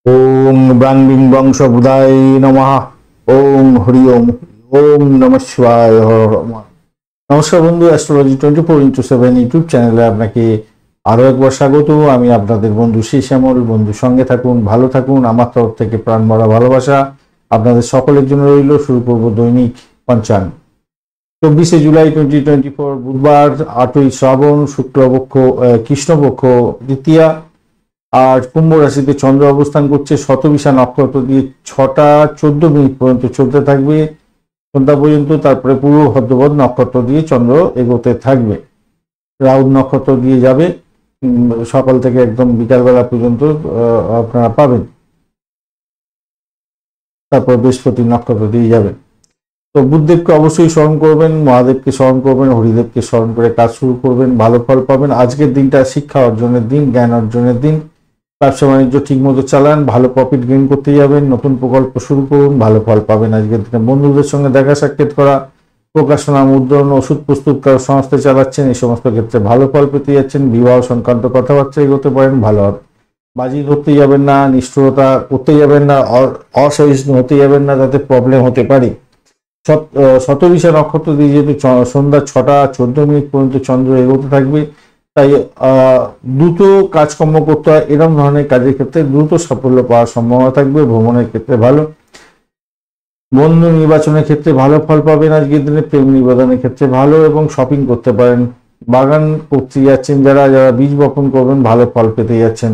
ওম ব্রাং being বং সবুদায় নমঃ। ওম হরি ওম। ওম নমঃ শিবায়। হর হর মহাদেব। নমস্কার বন্ধু, অ্যাস্ট্রোলজি 24x7 ইউটিউব চ্যানেলে আপনাকে আরো একবার স্বাগত। আমি আপনাদের বন্ধু শ্যামল। বন্ধু সঙ্গে থাকুন, ভালো থাকুন। আমার তরফ থেকে প্রাণ ভরা ভালোবাসা আপনাদের সকলের জন্য রইল। শুরু করব দৈনিক পঞ্চাঙ্গ। 24শে জুলাই 2024 বুধবার, 8ই শ্রাবণ, শুক্লপক্ষ কৃষ্ণপক্ষ দ্বিতীয়া। আর কুম্ভ রাশিতে চন্দ্র অবস্থান করছে শতবিশা নক্ষত্র দিয়ে 6টা 14 মিনিট পর্যন্ত চলতে থাকবে সন্ধ্যা পর্যন্ত। তারপরে পূর্ব ভদ্রপদ নক্ষত্র দিয়ে চন্দ্র এগোতে থাকবে, রাহু নক্ষত্র দিয়ে যাবে। সকাল থেকে একদম বিকালবেলা পর্যন্ত আপনারা পাবেন। তারপর বৃহস্পতি নক্ষত্র দিয়ে যাবে। তো বুধদেবকে অবশ্যই স্মরণ করবেন, মহাদেবকে স্মরণ করবেন, হরিদেবকে স্মরণ করে কাজ শুরু করবেন, ভালো ফল পাবেন। আজকের দিনটা শিক্ষা অর্জনের দিন, জ্ঞান অর্জনের দিন। ব্যবসা বাণিজ্য ঠিক মতো চালান, ভালো প্রফিট গেইন করতে যাবেন, নতুন প্রকল্প শুরু করুন, ভালো ফল পাবেন। আজকের দিনে বন্ধুদের সঙ্গে দেখা সাক্ষাৎ করা, প্রকাশনা, মুদ্রণ, ওষুধ প্রস্তুত করার সংস্থা চালাচ্ছেন, এই সমস্ত ক্ষেত্রে ভালো ফল পেতে যাচ্ছেন। বিবাহ সংক্রান্ত কথাবার্তা এগোতে পারেন, ভালো হবে। বাজি ধরতে যাবেন না, নিষ্ঠুরতা করতে যাবেন না, অসহিষ্ণু হতে যাবেন না, তাতে প্রবলেম হতে পারে। শতবিশা নক্ষত্র দিয়ে যেহেতু সন্ধ্যা 6টা 14 মিনিট পর্যন্ত চন্দ্র এগোতে থাকবে, তাই দ্রুত কাজকর্ম করতে হয়। এরকম ধরনের কাজের ক্ষেত্রে দ্রুত সাফল্য পাওয়ার সম্ভাবনা থাকবে। ভ্রমণের ক্ষেত্রে ভালো, বন্ধু নির্বাচনের ক্ষেত্রে ভালো ফল পাবেন। আজকের দিনে প্রেম নিবেদনের ক্ষেত্রে ভালো, এবং শপিং করতে পারেন। বাগান করতে যাচ্ছেন যারা যারা বীজ বপন করবেন, ভালো ফল পেতে যাচ্ছেন।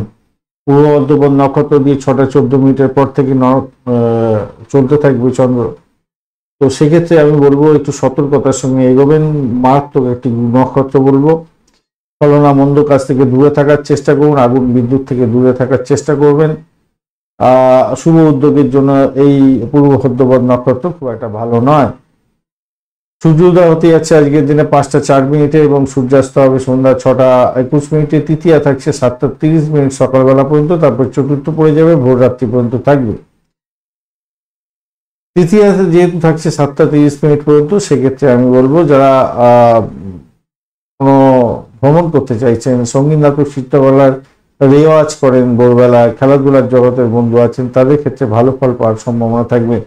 পূর্ব ভদ্রপদ নক্ষত্র দিয়ে 6টা 14 মিনিটের পর থেকে চলতে থাকবে চন্দ্র। তো সেক্ষেত্রে আমি বলবো একটু সতর্কতার সঙ্গে এগোবেন। মারাত্মক একটি নক্ষত্র বলবো। ছলনা মন্দ কাজ থেকে দূরে থাকার চেষ্টা করুন, আগুন বিদ্যুৎ থেকে দূরে থাকার চেষ্টা করবেন। শুভ উদ্যোগের জন্য এই পূর্ব ভদ্রপদ নক্ষত্র খুব একটা ভালো নয়। সূর্যোদয় হতে যাচ্ছে আজকের দিনে 5টা 4 মিনিটে, এবং সূর্যাস্ত হবে সন্ধ্যা 6টা 21 মিনিটে। তৃতীয়া থাকছে 7টা 30 মিনিট সকালবেলা পর্যন্ত, তারপর চতুর্থ পড়ে যাবে, ভোর রাত্রি পর্যন্ত থাকবে। তৃতীয়াতে যেহেতু থাকছে 7টা 30 মিনিট পর্যন্ত, সেক্ষেত্রে আমি বলবো যারা কোনো ভ্রমণ করতে চাইছেন, সঙ্গীত নাটক চিত্রকলার রেওয়াজ করেন, ভোরবেলা খেলাধুলার জগতের বন্ধু আছেন, তাদের ক্ষেত্রে ভালো ফল পাওয়ার সম্ভাবনা থাকবে।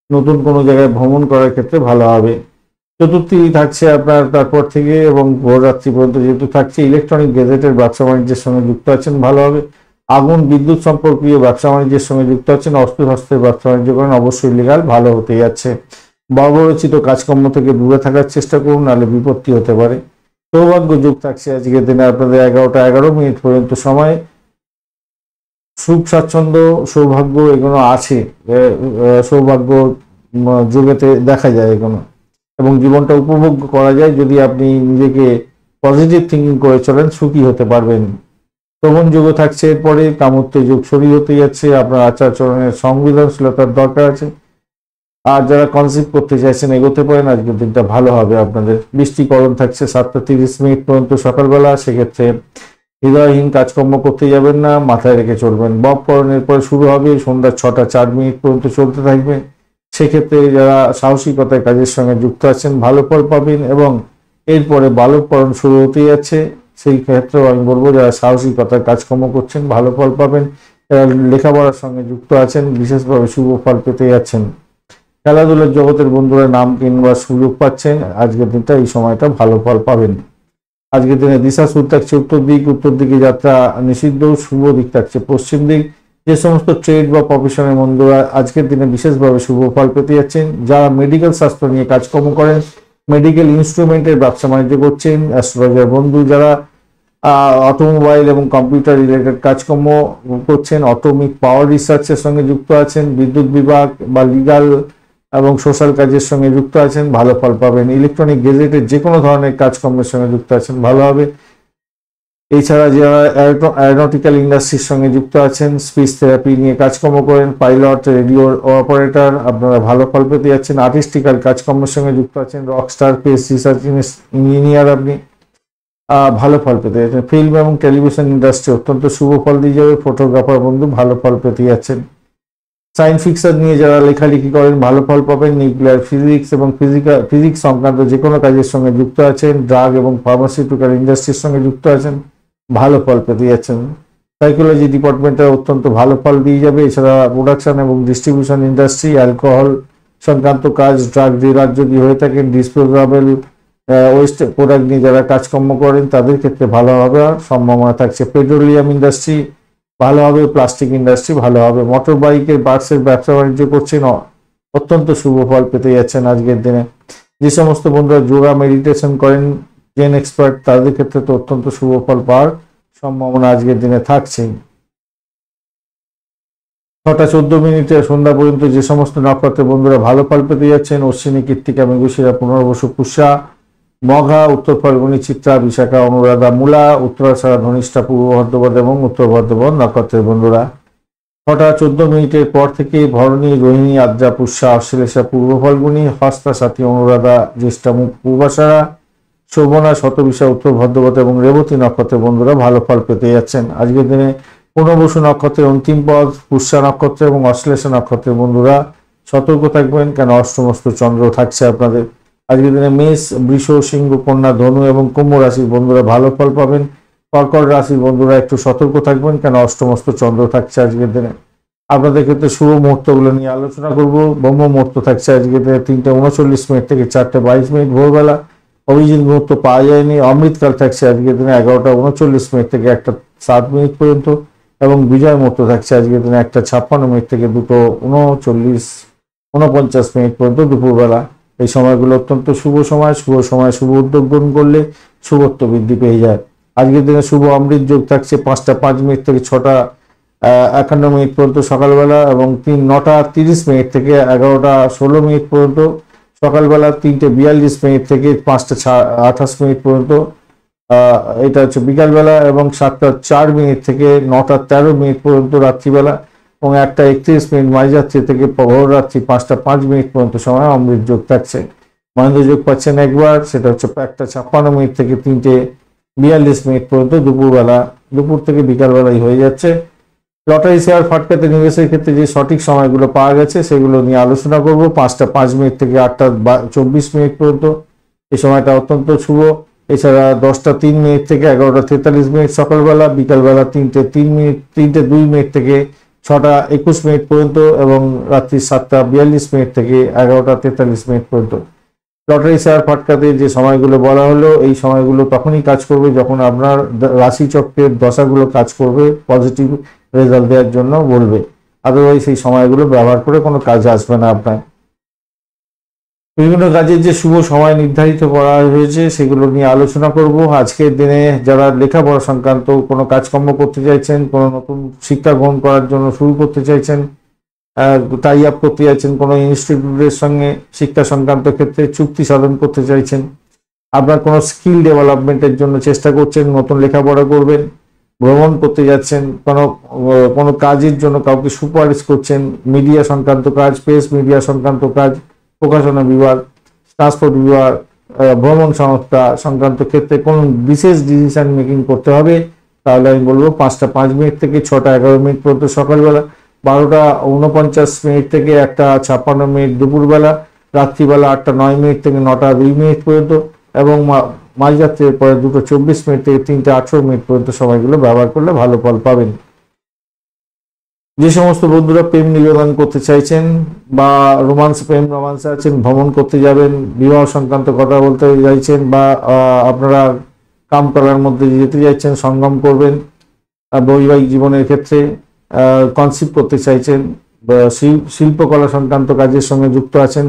নতুন কোনো জায়গায় ভ্রমণ করার ক্ষেত্রে ভালো হবে। চতুর্থী থাকছে আপনার তারপর থেকে, এবং ভোর রাত্রি পর্যন্ত যেহেতু থাকছে। ইলেকট্রনিক গ্যাজেটের ব্যবসা বাণিজ্যের সঙ্গে যুক্ত আছেন, ভালো হবে। আগুন বিদ্যুৎ সম্পর্কীয় ব্যবসা বাণিজ্যের সঙ্গে যুক্ত আছেন, অস্ত্র শস্ত্রের ব্যবসা বাণিজ্য করেন, অবশ্যই লিগাল, ভালো হতে যাচ্ছে। বর্বরচিত কাজকর্ম থেকে দূরে থাকার চেষ্টা করুন, নাহলে বিপত্তি হতে পারে। সৌভাগ্য যোগ থাকছে আজকের দিনে আপনাদের 11টা 11 মিনিট পর্যন্ত সময়। সুখ স্বাচ্ছন্দ্য সৌভাগ্য এগুলো আছে, সৌভাগ্য যোগেতে দেখা যায় এগুলো, এবং জীবনটা উপভোগ করা যায় যদি আপনি নিজেকে পজিটিভ থিঙ্কিং করে চলেন, সুখী হতে পারবেন। শ্রবণ যোগ থাকছে এরপরে, কামত্ব যোগ শরীর হতে যাচ্ছে। আপনার আচার-আচরণের সংবেদনশীলতার দরকার আছে। আর যারা কনসিভ করতে চাইছেন এগোতে পারেন, আজকের দিনটা ভালো হবে আপনাদের। বৃষ্টিকরণ থাকছে 7টা 30 মিনিট পর্যন্ত সকালবেলা, সেক্ষেত্রে হৃদয়হীন কাজকর্ম করতে যাবেন না, মাথায় রেখে চলবেন। ববকরণের পরে শুরু হবে, সন্ধ্যা 6টা 4 মিনিট পর্যন্ত চলতে থাকবে। সেক্ষেত্রে যারা সাহসিকতার কাজের সঙ্গে যুক্ত আছেন, ভালো ফল পাবেন। এবং এরপরে বালককরণ শুরু হতে যাচ্ছে, সেই ক্ষেত্রেও আমি বলবো যারা সাহসিকতার কাজকর্ম করছেন, ভালো ফল পাবেন। যারা লেখাপড়ার সঙ্গে যুক্ত আছেন, বিশেষভাবে শুভ ফল পেতে যাচ্ছেন। খেলাধুলার জগতের বন্ধুরা নাম কিনবার সুযোগ পাচ্ছেন, আজকের দিনটা এই সময়টা ভালো ফল পাবেন। আজকের দিনে দিশা সুর থাকছে উত্তর দিক, উত্তর দিকে যাত্রা নিষিদ্ধ। শুভ দিক থাকছে পশ্চিম দিক। যে সমস্ত ট্রেড বা প্রফেশনের বন্ধুরা আজকের দিনে বিশেষভাবে শুভ ফল পেতে যাচ্ছেন। যারা মেডিকেল শাস্ত্র নিয়ে কাজকর্ম করেন, মেডিকেল ইনস্ট্রুমেন্টের ব্যবসা বাণিজ্য করছেন, অ্যাস্ট্রোলজার বন্ধু যারা অটোমোবাইল এবং কম্পিউটার রিলেটেড কাজকর্ম করছেন, অটোমিক পাওয়ার রিসার্চের সঙ্গে যুক্ত আছেন, বিদ্যুৎ বিভাগ বা লিগাল এবং সোশ্যাল কাজের সঙ্গে যুক্ত আছেন, ভালো ফল পাবেন। ইলেকট্রনিক গেজেটের যে কোনো ধরনের কাজকর্মের সঙ্গে যুক্ত আছেন, ভালো হবে। এছাড়া যারা অ্যারোনটিক্যাল ইন্ডাস্ট্রির সঙ্গে যুক্ত আছেন, স্পিচ থেরাপি নিয়ে কাজকর্ম করেন, পাইলট, রেডিও অপারেটর, আপনারা ভালো ফল পেতে যাচ্ছেন। আর্টিস্টিক্যাল কাজকর্মের সঙ্গে যুক্ত আছেন, রকস্টার, পেস রিসার্চ ইঞ্জিনিয়ার, আপনি ভালো ফল পেতে যাচ্ছেন। ফিল্ম এবং টেলিভিশন ইন্ডাস্ট্রি অত্যন্ত শুভ ফল দিয়ে যাবে। ফটোগ্রাফার বন্ধু ভালো ফল পেতে যাচ্ছেন। সায়েন্স ফিকশন নিয়ে যারা লেখালেখি করেন, ভালো ফল পাবেন। নিউক্লিয়ার ফিজিক্স এবং ফিজিক্স সংক্রান্ত যে কোনো কাজের সঙ্গে যুক্ত আছেন, ড্রাগ এবং ফার্মাসিউটিক্যাল ইন্ডাস্ট্রির সঙ্গে যুক্ত আছেন, ভালো ফল পেতে যাচ্ছেন। সাইকোলজি ডিপার্টমেন্টে অত্যন্ত ভালো ফল দিয়ে যাবে। এছাড়া প্রোডাকশন এবং ডিস্ট্রিবিউশন ইন্ডাস্ট্রি, অ্যালকোহল সংক্রান্ত কাজ, ড্রাগ ডিলার যদি হয়ে থাকেন, ডিসপোজাবল ওয়েস্ট প্রোডাক্ট নিয়ে যারা কাজকর্ম করেন তাদের ক্ষেত্রে ভালো হবে সম্ভাবনা থাকছে। পেট্রোলিয়াম ইন্ডাস্ট্রি ভালো হবে, প্লাস্টিক ইন্ডাস্ট্রি ভালো হবে। মোটর বাইকের পার্টসের ব্যবসা বাণিজ্য করছেন, অত্যন্ত শুভ ফল পেতে যাচ্ছেন আজকের দিনে। যে সমস্ত বন্ধুরা যোগা মেডিটেশন করেন, জেন এক্সপার্ট, তাদের ক্ষেত্রে তো অত্যন্ত শুভ ফল পাওয়ার সম্ভাবনা আজকের দিনে থাকছে। 6টা 14 মিনিটে সন্ধ্যা পর্যন্ত যে সমস্ত নক্ষত্রের বন্ধুরা ভালো ফল পেতে যাচ্ছেন: অশ্বিনী, কৃত্তিকা, মৃগশিরা, পুনর্বসু, পুষ্যা, মঘা, উত্তর ফাল্গুনী, চিত্রা, বিশাখা, অনুরাধা, মূলা, উত্তরাষাঢ়া, ধনিষ্ঠা, পূর্ব ভাদ্রপদ এবং উত্তর ভাদ্রপদ নক্ষত্রের বন্ধুরা। 6টা 14 মিনিটের পর থেকে ভরণী, রোহিণী, আদ্রা, পুষ্যা, অশ্লেষা, পূর্ব ফাল্গুনী, হস্তা, সাথী, অনুরাধা, জ্যেষ্ঠা, পূর্বাষাঢ়া, শোভনা, শতবিশা, উত্তর ভাদ্রপদ এবং রেবতী নক্ষত্রের বন্ধুরা ভালো ফল পেতে যাচ্ছেন আজকের দিনে। পুনর্বসু নক্ষত্রের অন্তিম পদ, পুষ্যা নক্ষত্র এবং অশ্লেষা নক্ষত্রের বন্ধুরা সতর্ক থাকবেন, কেন অষ্টমস্ত চন্দ্র থাকছে আপনাদের আজকের দিনে। মেষ, বৃষ, সিংহ, কন্যা, ধনু এবং কুম্ভ রাশির বন্ধুরা ভালো ফল পাবেন। কর্কট রাশির বন্ধুরা একটু সতর্ক থাকবেন, কেন অষ্টমস্ত চন্দ্র থাকছে আজকের দিনে। আপনাদের ক্ষেত্রে শুভ মুহূর্তগুলো নিয়ে আলোচনা করব। ব্রহ্ম মুহূর্ত থাকছে আজকের দিনে 3টা 39 মিনিট থেকে 4টা 22 মিনিট ভোরবেলা। অভিজিৎ মুহূর্ত পাওয়া যায়নি। অমৃতকাল থাকছে আজকের দিনে 11টা 39 মিনিট থেকে 1টা 7 মিনিট পর্যন্ত এবং বিজয় মুহূর্ত থাকছে আজকের দিনে 1টা 56 মিনিট থেকে 2:49 পর্যন্ত দুপুরবেলা। এই সময়গুলো অত্যন্ত শুভ সময়। শুভ উদ্যোগ গ্রহণ করলে শুভত্ব বৃদ্ধি পেয়ে যায়। আজকের দিনে শুভ অমৃত যোগ থাকছে 5টা 5 মিনিট থেকে 6টা 51 মিনিট পর্যন্ত সকালবেলা এবং 9টা 30 মিনিট থেকে 11টা 16 মিনিট পর্যন্ত সকালবেলা, 3টে 42 মিনিট থেকে 5টা 28 মিনিট পর্যন্ত এটা হচ্ছে বিকালবেলা এবং 7টা 4 মিনিট থেকে 9টা 13 মিনিট পর্যন্ত রাত্রিবেলা এবং 1টা 31 মিনিট মাঝরাত্রি থেকে ভোররাত্রি 5টা 5 মিনিট পর্যন্ত সময় অমৃত যোগ থাকছে। মহেন্দ্র যোগ পাচ্ছেন একবার, সেটা হচ্ছে 1টা 56 মিনিট থেকে 3টে 42 মিনিট পর্যন্ত দুপুরবেলা, দুপুর থেকে বিকালবেলাই হয়ে যাচ্ছে। লটারি শেয়ার ফাটকাতে নিবেশের ক্ষেত্রে যে সঠিক সময়গুলো পাওয়া গেছে সেগুলো নিয়ে আলোচনা করব। 5টা 5 মিনিট থেকে 8টা 24 মিনিট পর্যন্ত এই সময়টা অত্যন্ত শুভ। এছাড়া 10টা 3 মিনিট থেকে 11টা 43 মিনিট সকালবেলা, বিকালবেলা 3টে 3 মিনিট 3টে 2 মিনিট থেকে 6টা 21 মিনিট পর্যন্ত এবং রাত্রি 7টা 42 মিনিট থেকে 11টা 43 মিনিট পর্যন্ত। লটারি শেয়ার ফাটকাতে যে সময়গুলো বলা হলো, এই সময়গুলো তখনই কাজ করবে যখন আপনার রাশি চক্রের দশাগুলো কাজ করবে, পজিটিভ রেজাল্ট দেওয়ার জন্য বলবে। আদারওয়াইজ এই সময়গুলো ব্যবহার করে কোনো কাজে আসবে না আপনার। বিভিন্ন কাজের যে শুভ সময় নির্ধারিত করা হয়েছে সেগুলো নিয়ে আলোচনা করব আজকের দিনে। যারা লেখাপড়া সংক্রান্ত কোনো কাজকর্ম করতে চাইছেন, কোনো নতুন শিক্ষা গ্রহণ করার জন্য শুরু করতে চাইছেন, টাই আপ করতে চাইছেন কোনো ইনস্টিটিউটের সঙ্গে, শিক্ষা সংক্রান্ত ক্ষেত্রে চুক্তি সাধন করতে চাইছেন, আপনার কোনো স্কিল ডেভেলপমেন্টের জন্য চেষ্টা করছেন, নতুন লেখাপড়া করবেন, ভ্রমণ করতে যাচ্ছেন, কোনো কাজের জন্য কাউকে সুপারিশ করছেন, মিডিয়া সংক্রান্ত কাজ, প্রেস মিডিয়া সংক্রান্ত কাজ, প্রকাশনা বিভাগ, ট্রান্সপোর্ট বিভাগ, ভ্রমণ সংস্থা সংক্রান্ত ক্ষেত্রে কোনো বিশেষ ডিসিশন মেকিং করতে হবে, তাহলে আমি বলবো 5টা 5 মিনিট থেকে 6টা 11 মিনিট পর্যন্ত সকালবেলা, 12টা 49 মিনিট থেকে 1টা 56 মিনিট দুপুরবেলা, রাত্রিবেলা 8টা 9 মিনিট থেকে 9টা 2 মিনিট পর্যন্ত এবং মাঝরাত্রির পরে 2টা 24 মিনিট থেকে 3টে 18 মিনিট পর্যন্ত সময়গুলো ব্যবহার করলে ভালো ফল পাবেন। যে সমস্ত বন্ধুরা প্রেম নিবেদন করতে চাইছেন বা প্রেম রোমান্সে আছেন, ভ্রমণ করতে যাবেন, বিবাহ সংক্রান্ত কথা বলতে চাইছেন বা আপনারা কামতলার মধ্যে যেতে চাইছেন, সঙ্গম করবেন, বৈবাহিক জীবনের ক্ষেত্রে কনসিভ করতে চাইছেন, শিল্পকলা সংক্রান্ত কাজের সঙ্গে যুক্ত আছেন,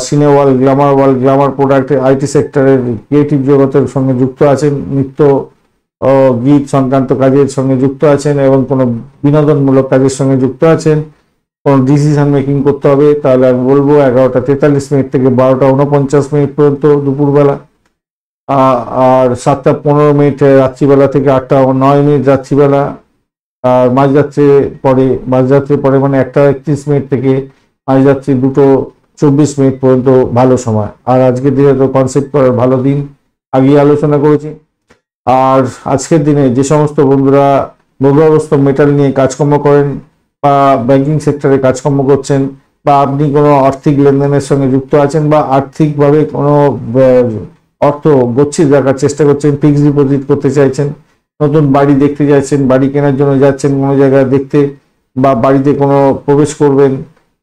সিনে ওয়ার্ল্ড, গ্ল্যামার প্রোডাক্ট, আইটি সেক্টরের ক্রিয়েটিভ জগতের সঙ্গে যুক্ত আছেন, নৃত্য গীত সংক্রান্ত কাজের সঙ্গে যুক্ত আছেন এবং কোনো বিনোদনমূলক কাজের সঙ্গে যুক্ত আছেন, কোনো ডিসিশন মেকিং করতে হবে, তাহলে আমি বলবো 11টা 43 মিনিট থেকে 12টা 49 মিনিট পর্যন্ত দুপুরবেলা, আর 7টা 15 মিনিট রাত্রিবেলা থেকে 8টা 9 মিনিট রাত্রিবেলা, আর মাঝরাত্রি পরে মানে 1টা 31 মিনিট থেকে মাঝরাত্রি 2টো 24 মিনিট পর্যন্ত ভালো সময়। আর আজকের দিনে তো কনসেপ্ট করার ভালো দিন আগে আলোচনা করেছি। আর আজকের দিনে যে সমস্ত বন্ধুরা ভূগর্ভস্থ মেটাল নিয়ে কাজকর্ম করেন বা ব্যাংকিং সেক্টরে কাজকর্ম করছেন বা আপনি কোনো আর্থিক লেনদেনের সঙ্গে যুক্ত আছেন বা আর্থিকভাবে কোনো অর্থ গচ্ছিত রাখার চেষ্টা করছেন, ফিক্সড ডিপোজিট করতে চাইছেন, নতুন বাড়ি দেখতে যাচ্ছেন, বাড়ি কেনার জন্য যাচ্ছেন কোনো জায়গায় দেখতে, বা বাড়িতে কোনো প্রবেশ করবেন,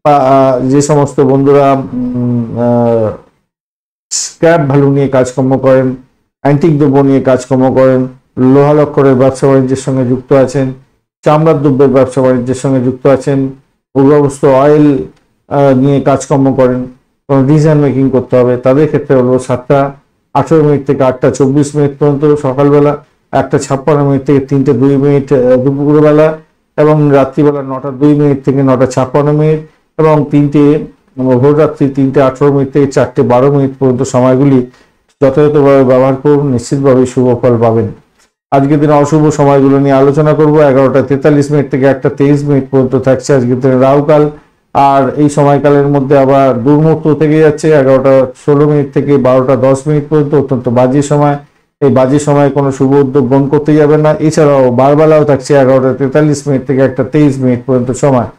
বা যে সমস্ত বন্ধুরা স্ক্র্যাপ ভ্যালু নিয়ে কাজকর্ম করেন, অ্যান্টিক দ্রব্য নিয়ে কাজকর্ম করেন, লোহা লক্করের ব্যবসা বাণিজ্যের সঙ্গে যুক্ত আছেন, চামড়ার দ্রব্যের ব্যবসা বাণিজ্যের সঙ্গে যুক্ত আছেন, ভূগর্ভস্থ অয়েল নিয়ে কাজকর্ম করেন, কোনো ডিজাইন মেকিং করতে হবে, তাদের ক্ষেত্রে হলো 7টা 18 মিনিট থেকে 8টা 24 মিনিট পর্যন্ত সকালবেলা, 1টা 56 মিনিট থেকে 3টে 2 মিনিট দুপুরবেলা, এবং রাত্রিবেলা 9টা 2 মিনিট থেকে 9টা 56 মিনিট, এবং ভোররাত্রি 3টে 18 মিনিট থেকে 4টে 12 মিনিট পর্যন্ত সময়গুলি যথাযথভাবে ব্যবহার করুন, নিশ্চিতভাবে শুভ ফল পাবেন। আজকের দিনে অশুভ সময়গুলো নিয়ে আলোচনা করব। 11টা 43 মিনিট থেকে 1টা 23 মিনিট পর্যন্ত থাকছে আজকের দিনে রাহুকাল, আর এই সময়কালের মধ্যে আবার দুর্মুহূর্ত থেকে যাচ্ছে 11টা 16 মিনিট থেকে 12টা 10 মিনিট পর্যন্ত, অত্যন্ত বাজে সময়। এই বাজে সময় কোনো শুভ উদ্যোগ গ্রহণ করতে যাবেন না। এছাড়াও বারবেলাও থাকছে 11টা 43 মিনিট থেকে 1টা 23 মিনিট পর্যন্ত সময়।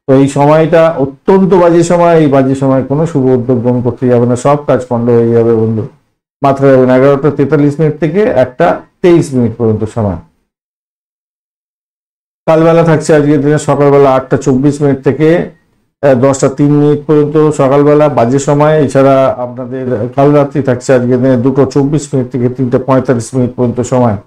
তো এই সময়টা অত্যন্ত বাজে সময়, এই বাজে সময় কোনো শুভ উদ্যোগ গ্রহণ করতে যাবে না, সব কাজ পণ্ড হয়ে যাবে বন্ধু। মাথায় রাখবেন 11টা 43 মিনিট থেকে 1টা 23 মিনিট পর্যন্ত সময়। কালবেলা থাকছে আজকের দিনে সকালবেলা 8টা 24 মিনিট থেকে 10টা 3 মিনিট পর্যন্ত সকালবেলা বাজে সময়। এছাড়া আপনাদের কাল রাত্রি থাকছে আজকের দিনে 2টা 24 মিনিট থেকে 3টা 45 মিনিট পর্যন্ত সময়।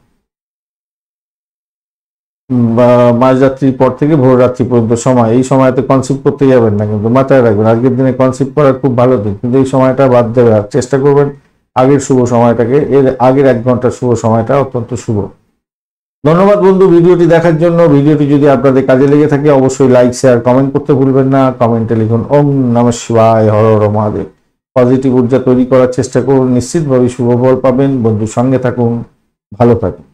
মাঝরাত্রির পর থেকে ভোর রাত্রি পর্যন্ত সময়। এই সময়তে কনসিভ করতে যাবেন না, কিন্তু মাথায় রাখবেন আজকের দিনে কনসিভ করার খুব ভালো দিন, কিন্তু এই সময়টা বাদ দেওয়ার চেষ্টা করবেন। আগের শুভ সময়টাকে, এর আগের 1 ঘন্টার শুভ সময়টা অত্যন্ত শুভ। ধন্যবাদ বন্ধু ভিডিওটি দেখার জন্য। ভিডিওটি যদি আপনাদের কাজে লেগে থাকে অবশ্যই লাইক, শেয়ার, কমেন্ট করতে ভুলবেন না। কমেন্টে লিখুন ওম নমঃ শিবায়, হর হর মহাদেব। পজিটিভ ঊর্জা তৈরি করার চেষ্টা করুন, নিশ্চিতভাবে শুভ ফল পাবেন। বন্ধুর সঙ্গে থাকুন, ভালো থাকুন।